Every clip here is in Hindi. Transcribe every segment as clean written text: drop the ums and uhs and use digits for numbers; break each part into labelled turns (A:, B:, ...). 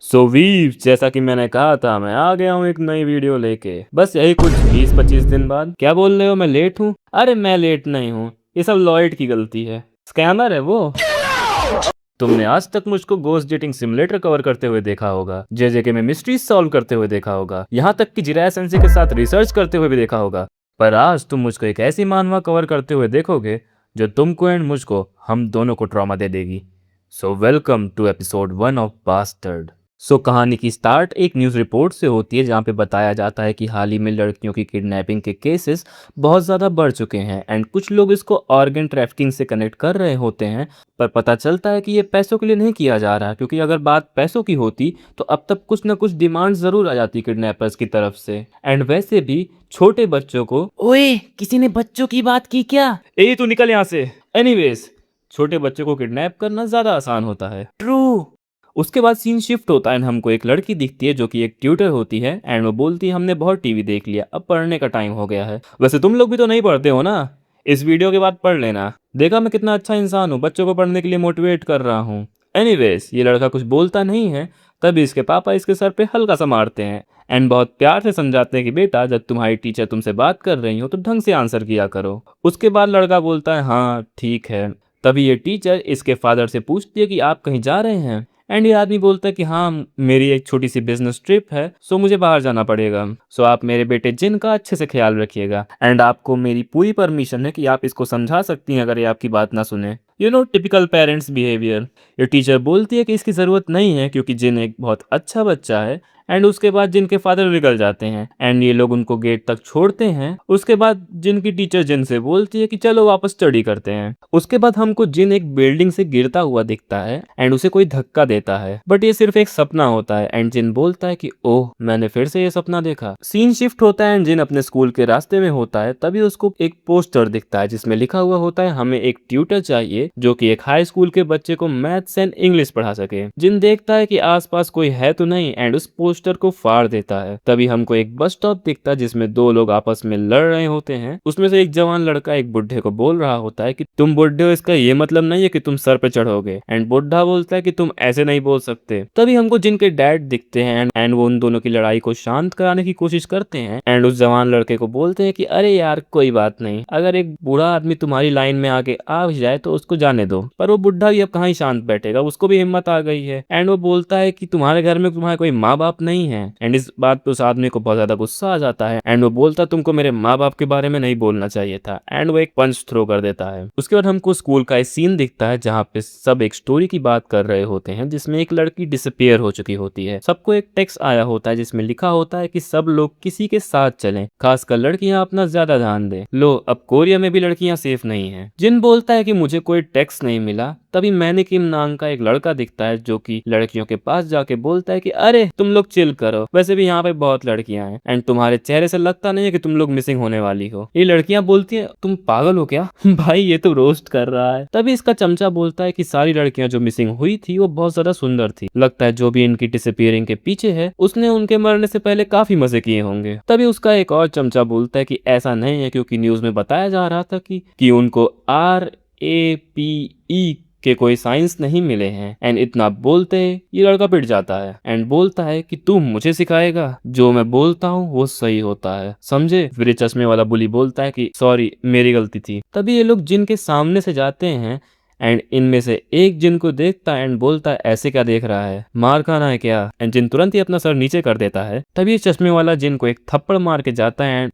A: वीव जैसा कि मैंने कहा था, मैं आ गया हूँ एक नई वीडियो लेके। बस यही कुछ 20-25 दिन बाद। क्या बोल रहे हो, मैं लेट हूँ? अरे मैं लेट नहीं हूँ, ये सब लॉयड की गलती है। स्कैमर है वो। तुमने आज तक मुझको गोस्ट डेटिंग सिमुलेटर कवर करते हुए देखा होगा, जेजेके में मिस्ट्रीज सॉल्व करते हुए देखा होगा, यहाँ तक कि जिराया सेंसे के साथ रिसर्च करते हुए भी देखा होगा। पर आज तुम मुझको एक ऐसी मानवा कवर करते हुए देखोगे जो तुमको एंड मुझको, हम दोनों को ट्रॉमा दे देगी। So welcome to episode 1 of bastard. कहानी की स्टार्ट एक न्यूज़ रिपोर्ट से होती है जहाँ पे बताया जाता है कि हाल ही में लड़कियों की किडनैपिंग के केसेस बहुत ज़्यादा बढ़ चुके हैं एंड कुछ लोग इसको ऑर्गन ट्रैफिकिंग से कनेक्ट कर रहे होते हैं। पर पता चलता है कि ये पैसों के लिए नहीं किया जा रहा, क्योंकि अगर बात पैसों की होती तो अब तक कुछ ना कुछ डिमांड ज़रूर आ जाती किडनैपर्स की तरफ से। एंड वैसे भी छोटे बच्चों को, ओए किसी ने बच्चों की बात की क्या? ए तू निकल यहाँ से। एनीवेज, छोटे बच्चों को किडनैप करना ज़्यादा आसान होता है। ट्रू। उसके बाद सीन शिफ्ट होता है एंड हमको एक लड़की दिखती है जो कि एक ट्यूटर होती है एंड वो बोलती है हमने बहुत टीवी देख लिया, अब पढ़ने का टाइम हो गया है। वैसे तुम लोग भी तो नहीं पढ़ते हो ना, इस वीडियो के बाद पढ़ लेना। देखा मैं कितना अच्छा इंसान हूँ, बच्चों को पढ़ने के लिए मोटिवेट कर रहा हूँ। एनीवेज, ये लड़का कुछ बोलता नहीं है, तभी इसके पापा इसके सर पे हल्का सा मारते हैं एंड बहुत प्यार से समझाते हैं कि बेटा जब तुम्हारी टीचर तुमसे बात कर रही हो तो ढंग से आंसर किया करो। उसके बाद लड़का बोलता है हाँ ठीक है। तभी ये टीचर इसके फादर से पूछती है कि आप कहीं जा रहे हैं एंड ये आदमी बोलता है कि हाँ मेरी एक छोटी सी बिजनेस ट्रिप है, सो मुझे बाहर जाना पड़ेगा। सो आप मेरे बेटे जिन का अच्छे से ख्याल रखिएगा एंड आपको मेरी पूरी परमिशन है कि आप इसको समझा सकती हैं अगर ये आपकी बात ना सुने। Typical parents behaviour. ये टीचर बोलती है कि इसकी ज़रूरत नहीं है क्योंकि जिन एक बहुत अच्छा बच्चा है एंड उसके बाद जिनके फादर निकल जाते हैं एंड ये लोग उनको गेट तक छोड़ते हैं। उसके बाद जिनकी टीचर जिन से बोलती है कि चलो वापस स्टडी करते हैं। उसके बाद हमको जिन एक बिल्डिंग से गिरता हुआ दिखता है एंड उसे कोई धक्का देता है, बट ये सिर्फ एक सपना होता है एंड जिन बोलता है कि ओह मैंने फिर से ये सपना देखा। सीन शिफ्ट होता है एंड जिन अपने स्कूल के रास्ते में होता है, तभी उसको एक पोस्टर दिखता है जिसमें लिखा हुआ होता है हमें एक ट्यूटर चाहिए जो कि एक हाई स्कूल के बच्चे को मैथ्स एंड इंग्लिश पढ़ा सके। जिन देखता है कि आसपास कोई है तो नहीं एंड उस पोस्टर को फाड़ देता है। तभी हमको एक बस स्टॉप दिखता है जिसमें दो लोग आपस में लड़ रहे होते हैं। उसमें से एक जवान लड़का एक बुढ़े को बोल रहा होता है कि तुम बुढ़े हो, इसका ये मतलब नहीं है कि तुम सर पे चढ़ोगे। एंड बुढ़ा बोलता है कि तुम ऐसे नहीं बोल सकते। तभी हमको जिनके डैड दिखते हैं एंड वो उन दोनों की लड़ाई को शांत कराने की कोशिश करते हैं एंड उस जवान लड़के को बोलते हैं कि अरे यार कोई बात नहीं, अगर एक बूढ़ा आदमी तुम्हारी लाइन में आके आ भी जाए तो उसको जाने दो। पर वो बुढ़ा भी अब कहाँ ही शांत बैठेगा, उसको भी हिम्मत आ गई है एंड वो बोलता है कि तुम्हारे घर में तुम्हारे कोई माँ बाप नहीं है। एंड इस बात पे उस आदमी को बहुत ज्यादा गुस्सा आ जाता है एंड वो बोलता तुमको मेरे माँ बाप के बारे में नहीं बोलना चाहिए था एंड वो एक पंच थ्रो कर देता है। उसके बाद हमको स्कूल का एक सीन दिखता है जहाँ पे सब एक स्टोरी की बात कर रहे होते हैं जिसमें एक लड़की डिसअपियर हो चुकी होती है। सबको एक टेक्स्ट आया होता है जिसमें लिखा होता है कि सब लोग किसी के साथ चलें, खासकर लड़कियां अपना ज्यादा ध्यान दें। लो अब कोरिया में भी लड़कियां सेफ नहीं हैं। जिन बोलता है कि मुझे कोई टेक्स्ट नहीं मिला। तभी मैंने किम नाम का एक लड़का दिखता है जो कि लड़कियों के पास जाके बोलता है कि अरे तुम लोग चिल करो, वैसे भी यहाँ पे बहुत लड़कियां हैं एंड तुम्हारे चेहरे से लगता नहीं है कि तुम लोग मिसिंग होने वाली हो। ये लड़कियां बोलती हैं तुम पागल हो क्या? भाई ये तो रोस्ट कर रहा है। तभी इसका चमचा बोलता है कि सारी लड़कियां जो मिसिंग हुई थी वो बहुत ज्यादा सुंदर थी, लगता है जो भी इनकी डिसअपियरिंग के पीछे है उसने उनके मरने से पहले काफी मजे किए होंगे। तभी उसका एक और चमचा बोलता है कि ऐसा नहीं है क्योंकि न्यूज में बताया जा रहा था कि उनको RAPE के कोई साइंस नहीं मिले हैं। एंड इतना बोलते ये लड़का पिट जाता है एंड बोलता है कि तू मुझे सिखाएगा, जो मैं बोलता हूँ वो सही होता है, समझे? फिर ये चश्मे वाला बुली बोलता है कि सॉरी मेरी गलती थी। तभी ये लोग जिनके सामने से जाते हैं एंड इनमें से एक जिन को देखता है एंड बोलता है ऐसे क्या देख रहा है, मार खाना है क्या? एंड जिन तुरंत ही अपना सर नीचे कर देता है। तभी चश्मे वाला जिन को एक थप्पड़ मार के जाता है एंड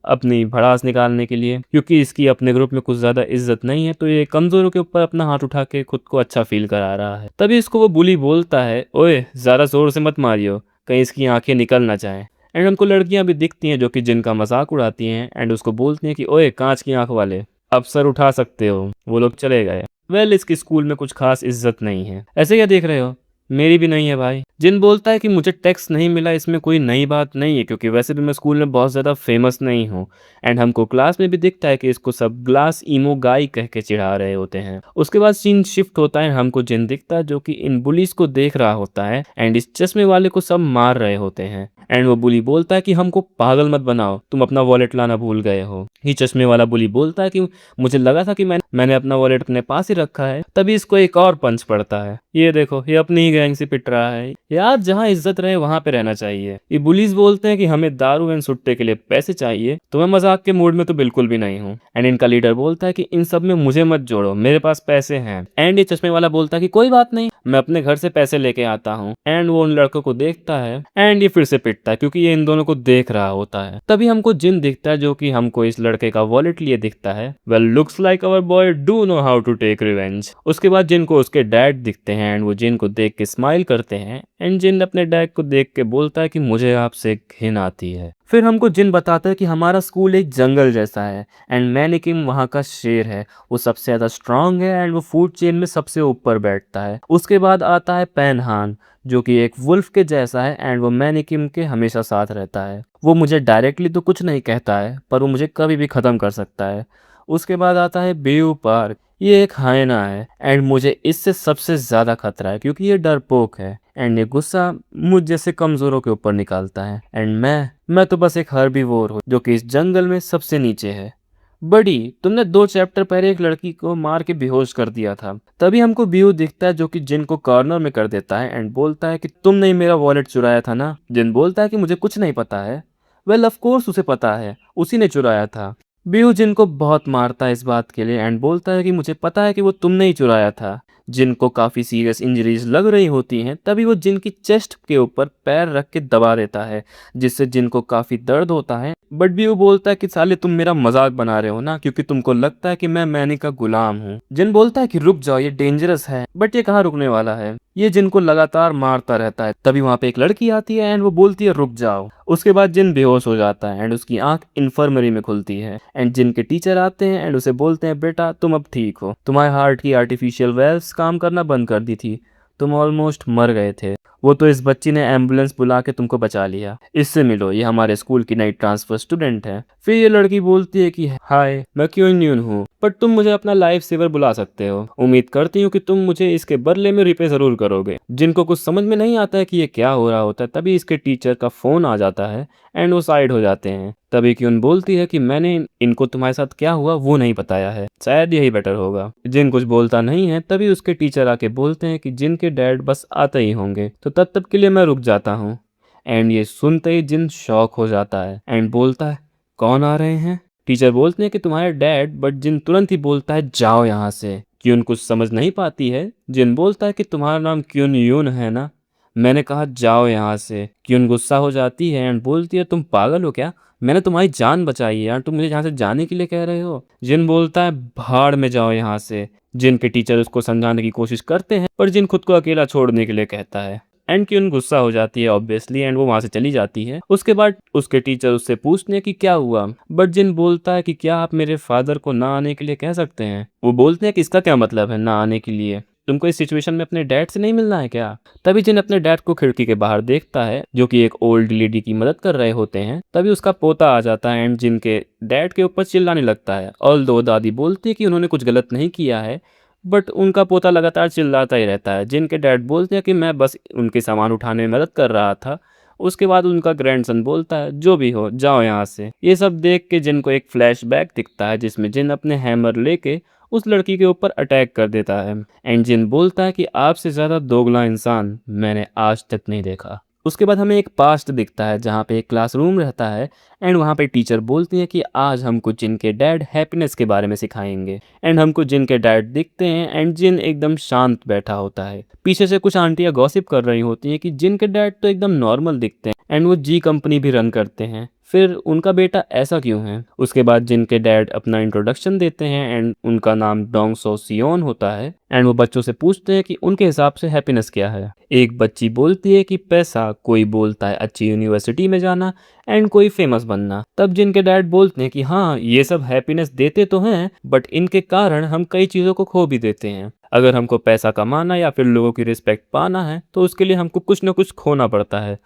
A: अपनी भड़ास निकालने के लिए, क्योंकि इसकी अपने ग्रुप में कुछ ज्यादा इज्जत नहीं है तो ये कमजोरों के ऊपर अपना हाथ उठा के खुद को अच्छा फील करा रहा है। तभी इसको वो बुली बोलता है ओए ज्यादा जोर से मत मारियो, कहीं इसकी आंखें निकल ना जाए। एंड हमको लड़कियां भी दिखती हैं जो कि जिनका मजाक उड़ाती हैं एंड उसको बोलती हैं कि ओए कांच की आंख वाले, अब सर उठा सकते हो। वो लोग चले गए। इसके स्कूल में कुछ खास इज्जत नहीं है। ऐसे क्या देख रहे हो? मेरी भी नहीं है भाई। जिन बोलता है कि मुझे टेक्स्ट नहीं मिला, इसमें कोई नई बात नहीं है क्योंकि वैसे भी मैं स्कूल में बहुत ज़्यादा फेमस नहीं हूँ। एंड हमको क्लास में भी दिखता है कि इसको सब ग्लास ईमो गाई कह के चिढ़ा रहे होते हैं। उसके बाद सीन शिफ्ट होता है, हमको जिन दिखता है जो कि इन बुलीज को देख रहा होता है एंड इस चश्मे वाले को सब मार रहे होते हैं। एंड वो बुली बोलता है कि हमको पागल मत बनाओ, तुम अपना वॉलेट लाना भूल गए हो। ये चश्मे वाला बुली बोलता है कि मुझे लगा था कि मैंने अपना वॉलेट अपने पास ही रखा है। तभी इसको एक और पंच पड़ता है। ये देखो ये अपनी ही गैंग से पिट रहा है। यार जहाँ इज्जत रहे वहां पे रहना चाहिए। ये बुलीज बोलते हैं कि हमें दारू एंड सुट्टे के लिए पैसे चाहिए, तो मैं मजाक के मूड में तो बिल्कुल भी नहीं हूँ। एंड इनका लीडर बोलता है कि इन सब में मुझे मत जोड़ो, मेरे पास पैसे हैं। एंड ये चश्मे वाला बोलता है कि कोई बात नहीं, मैं अपने घर से पैसे लेके आता हूँ। एंड वो उन लड़कों को देखता है एंड ये फिर से पिटता है क्योंकि ये इन दोनों को देख रहा होता है। तभी हमको जिन दिखता है जो कि हमको इस लड़के का वॉलेट लिए दिखता है। Well looks like our boy do know how to take revenge. उसके बाद जिन को उसके डैड दिखते हैं एंड वो जिन को देख के स्माइल करते हैं। एंड जिन अपने डैड को देख के बोलता है कि मुझे आपसे घिन आती है। फिर हमको जिन बताता है कि हमारा स्कूल एक जंगल जैसा है एंड मैनिकिम वहाँ का शेर है। वो सबसे ज़्यादा स्ट्रांग है एंड वो फूड चेन में सबसे ऊपर बैठता है। उसके बाद आता है पेनहान जो कि एक वुल्फ के जैसा है एंड वो मैनिकिम के हमेशा साथ रहता है। वो मुझे डायरेक्टली तो कुछ नहीं कहता है पर वो मुझे कभी भी ख़त्म कर सकता है। उसके बाद आता है बेयू पार्क। ये एक हाइना है एंड मुझे इससे सबसे ज़्यादा खतरा है क्योंकि ये डरपोक है एंड ये गुस्सा मुझ जैसे कमज़ोरों के ऊपर निकालता है। एंड मैं तो बस एक हर्बीवोर हूँ जो कि इस जंगल में सबसे नीचे है। बड़ी तुमने 2 चैप्टर पहले एक लड़की को मार के बेहोश कर दिया था। तभी हमको बियू दिखता है जो कि जिन को कॉर्नर में कर देता है एंड बोलता है कि तुमने ही मेरा वॉलेट चुराया था ना। जिन बोलता है कि मुझे कुछ नहीं पता है। वेल ऑफ कोर्स उसे पता है, उसी ने चुराया था। बियू जिन को बहुत मारता है इस बात के लिए एंड बोलता है कि मुझे पता है कि वो तुमने ही चुराया था। जिन को काफ़ी सीरियस इंजरीज लग रही होती हैं तभी वो जिन की चेस्ट के ऊपर पैर रख के दबा देता है जिससे जिन को काफ़ी दर्द होता है। बट भी वो बोलता है कि साले तुम मेरा मजाक बना रहे हो ना क्योंकि तुमको लगता है कि मैं मैनी का गुलाम हूँ। जिन बोलता है कि रुक जाओ, ये डेंजरस है। बट ये कहाँ रुकने वाला है, ये जिन को लगातार मारता रहता है। तभी वहाँ पे एक लड़की आती है एंड वो बोलती है रुक जाओ। उसके बाद जिन बेहोश हो जाता है एंड उसकी आंख इन्फर्मरी में खुलती है एंड जिन के टीचर आते हैं एंड उसे बोलते हैं बेटा तुम अब ठीक हो, तुम्हारे हार्ट की आर्टिफिशियल वेल्व्स काम करना बंद कर दी थी, तुम ऑलमोस्ट मर गए थे। वो तो इस बच्ची ने एम्बुलेंस बुला के तुमको बचा लिया। इससे मिलो, ये हमारे स्कूल की नई ट्रांसफर स्टूडेंट है। फिर ये लड़की बोलती है कि हाय मैं क्यों न्यून हूँ पर तुम मुझे अपना लाइफ सेवर बुला सकते हो। उम्मीद करती हूँ कि तुम मुझे इसके बदले में रिपे जरूर करोगे। जिनको कुछ समझ में नहीं आता है कि ये क्या हो रहा होता है तभी इसके टीचर का फोन आ जाता है एंड वो साइड हो जाते हैं। तभी क्यून बोलती है कि मैंने इनको तुम्हारे साथ क्या हुआ वो नहीं बताया है, शायद यही बेटर होगा। जिन कुछ बोलता नहीं है तभी उसके टीचर आके बोलते हैं कि जिन के डैड बस आते ही होंगे, तो तब तक के लिए मैं रुक जाता हूँ। एंड ये सुनते ही जिन शॉक हो जाता है एंड बोलता है कौन आ रहे हैं। टीचर बोलते हैं कि तुम्हारे डैड। बट जिन तुरंत ही बोलता है जाओ यहाँ से। क्यून कुछ समझ नहीं पाती है। जिन बोलता है कि तुम्हारा नाम क्यून यून है ना, मैंने कहा जाओ यहाँ से। क्यून गुस्सा हो जाती है एंड बोलती है तुम पागल हो क्या, मैंने तुम्हारी जान बचाई है यार, तुम मुझे यहाँ से जाने के लिए कह रहे हो। जिन बोलता है भाड़ में जाओ यहाँ से। जिन के टीचर उसको समझाने की कोशिश करते हैं पर जिन खुद को अकेला छोड़ने के लिए कहता है एंड क्यून गुस्सा हो जाती है ऑब्वियसली एंड वो वहां से चली जाती है। उसके बाद उसके टीचर उससे पूछते हैं कि क्या हुआ। बट जिन बोलता है कि क्या आप मेरे फादर को ना आने के लिए कह सकते हैं। वो बोलते हैं कि इसका क्या मतलब है ना आने के लिए, तुमको इस सिचुएशन में अपने डैड से नहीं मिलना है क्या। तभी जिन अपने डैड को खिड़की के बाहर देखता है जो कि एक ओल्ड लेडी की मदद कर रहे होते हैं। तभी उसका पोता आ जाता है एंड जिन के डैड के ऊपर चिल्लाने लगता है। ऑल दो दादी बोलती है कि उन्होंने कुछ गलत नहीं किया है बट उनका पोता लगातार चिल्लाता ही रहता है। जिनके डैड बोलते हैं कि मैं बस उनके सामान उठाने में मदद कर रहा था। उसके बाद उनका ग्रैंडसन बोलता है जो भी हो जाओ यहाँ से। ये सब देख के जिन को एक फ्लैशबैक दिखता है जिसमें जिन अपने हैमर लेके उस लड़की के ऊपर अटैक कर देता है एंड जिन बोलता है कि आपसे ज़्यादा दोगला इंसान मैंने आज तक नहीं देखा। उसके बाद हमें एक पास्ट दिखता है जहाँ पे एक क्लासरूम रहता है एंड वहाँ पे टीचर बोलती है कि आज हमको जिन के डैड हैप्पीनेस के बारे में सिखाएंगे। एंड हमको जिन के डैड दिखते हैं एंड जिन एकदम शांत बैठा होता है। पीछे से कुछ आंटियाँ गॉसिप कर रही होती हैं कि जिन के डैड तो एकदम नॉर्मल दिखते हैं एंड वो जी कंपनी भी रन करते हैं, फिर उनका बेटा ऐसा क्यों है। उसके बाद जिनके डैड अपना इंट्रोडक्शन देते हैं एंड उनका नाम डोंग सो सियोन होता है एंड वो बच्चों से पूछते हैं कि उनके हिसाब से हैप्पीनेस क्या है। एक बच्ची बोलती है कि पैसा, कोई बोलता है अच्छी यूनिवर्सिटी में जाना एंड कोई फेमस बनना। तब जिनके डैड बोलते हैं कि हाँ ये सब हैप्पीनेस देते तो हैं बट इनके कारण हम कई चीज़ों को खो भी देते हैं। अगर हमको पैसा कमाना या फिर लोगों की रिस्पेक्ट पाना है तो उसके लिए हमको कुछ ना कुछ खोना पड़ता है।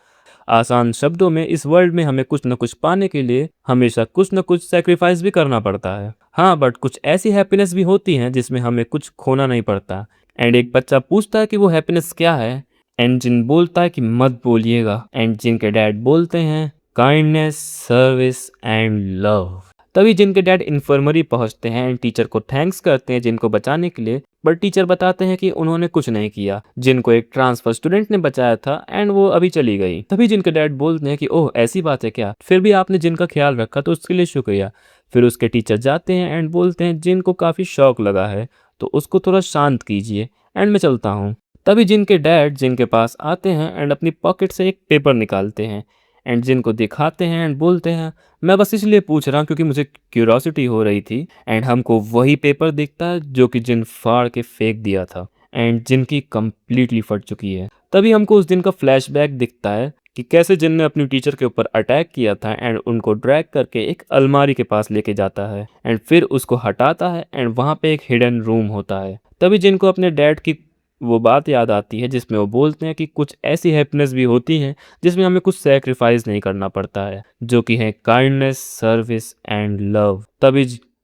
A: आसान शब्दों में इस वर्ल्ड में हमें कुछ न कुछ पाने के लिए हमेशा कुछ न कुछ सेक्रीफाइस भी करना पड़ता है। हाँ बट कुछ ऐसी हैप्पीनेस भी होती हैं जिसमें हमें कुछ खोना नहीं पड़ता। एंड एक बच्चा पूछता है कि वो हैप्पीनेस क्या है एंड जिन बोलता है कि मत बोलिएगा एंड जिन के डैड बोलते हैं काइंडनेस, सर्विस एंड लव। तभी जिनके डैड इन्फर्मरी पहुंचते हैं एंड टीचर को थैंक्स करते हैं जिनको बचाने के लिए। बट टीचर बताते हैं कि उन्होंने कुछ नहीं किया, जिन को एक ट्रांसफर स्टूडेंट ने बचाया था एंड वो अभी चली गई। तभी जिन के डैड बोलते हैं कि ओह ऐसी बात है क्या, फिर भी आपने जिन का ख्याल रखा तो उसके लिए शुक्रिया। फिर उसके टीचर जाते हैं एंड बोलते हैं जिन को काफ़ी शौक लगा है तो उसको थोड़ा शांत कीजिए एंड मैं चलता हूँ। तभी जिन के डैड जिन के पास आते हैं एंड अपनी पॉकेट से एक पेपर निकालते हैं एंड जिन को दिखाते हैं एंड बोलते हैं मैं बस इसलिए पूछ रहा हूँ क्योंकि मुझे क्यूरोसिटी हो रही थी। एंड हमको वही पेपर दिखता है जो कि जिन फाड़ के फेंक दिया था एंड जिनकी कंप्लीटली फट चुकी है। तभी हमको उस दिन का फ्लैशबैक दिखता है कि कैसे जिन ने अपनी टीचर के ऊपर अटैक किया था एंड उनको ड्रैग करके एक अलमारी के पास लेके जाता है एंड फिर उसको हटाता है एंड वहाँ पे एक हिडन रूम होता है। तभी जिनको अपने डैड की वो बात याद आती है जिसमें वो बोलते हैं कि कुछ ऐसी हैप्पीनेस भी होती है जिसमें हमें कुछ सैक्रिफाइस नहीं करना पड़ता है, जो कि है काइंडनेस, सर्विस एंड लव।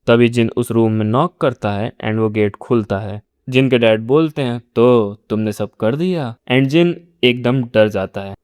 A: तभी जिन उस रूम में नॉक करता है एंड वो गेट खुलता है। जिन के डैड बोलते हैं तो तुमने सब कर दिया एंड जिन एकदम डर जाता है।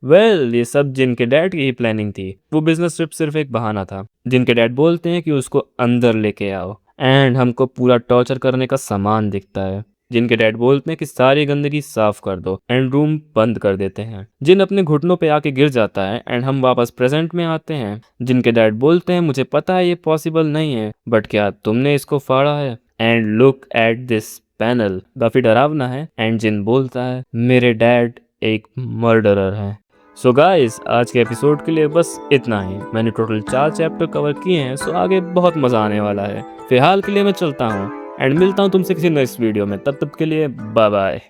A: ये सब जिन के डैड की ही प्लानिंग थी, वो बिजनेस ट्रिप सिर्फ एक बहाना था। जिन के डैड बोलते हैं कि उसको अंदर लेके आओ एंड हमको पूरा टॉर्चर करने का सामान दिखता है। जिनके डैड बोलते हैं कि सारी गंदगी साफ कर दो एंड रूम बंद कर देते हैं। जिन अपने घुटनों पे आके गिर जाता है एंड हम वापस प्रेजेंट में आते हैं। जिनके डैड बोलते हैं मुझे पता है ये पॉसिबल नहीं है बट क्या तुमने इसको फाड़ा है and look at this panel, काफी डरावना है। एंड जिन बोलता है मेरे डैड एक मर्डरर है। सो गाइस आज के एपिसोड के लिए बस इतना ही। मैंने टोटल 4 चैप्टर कवर किए हैं, सो आगे बहुत मजा आने वाला है। फिलहाल के लिए मैं चलता हूँ एंड मिलता हूँ तुमसे किसी नेक्स्ट वीडियो में। तब तक के लिए बाय बाय।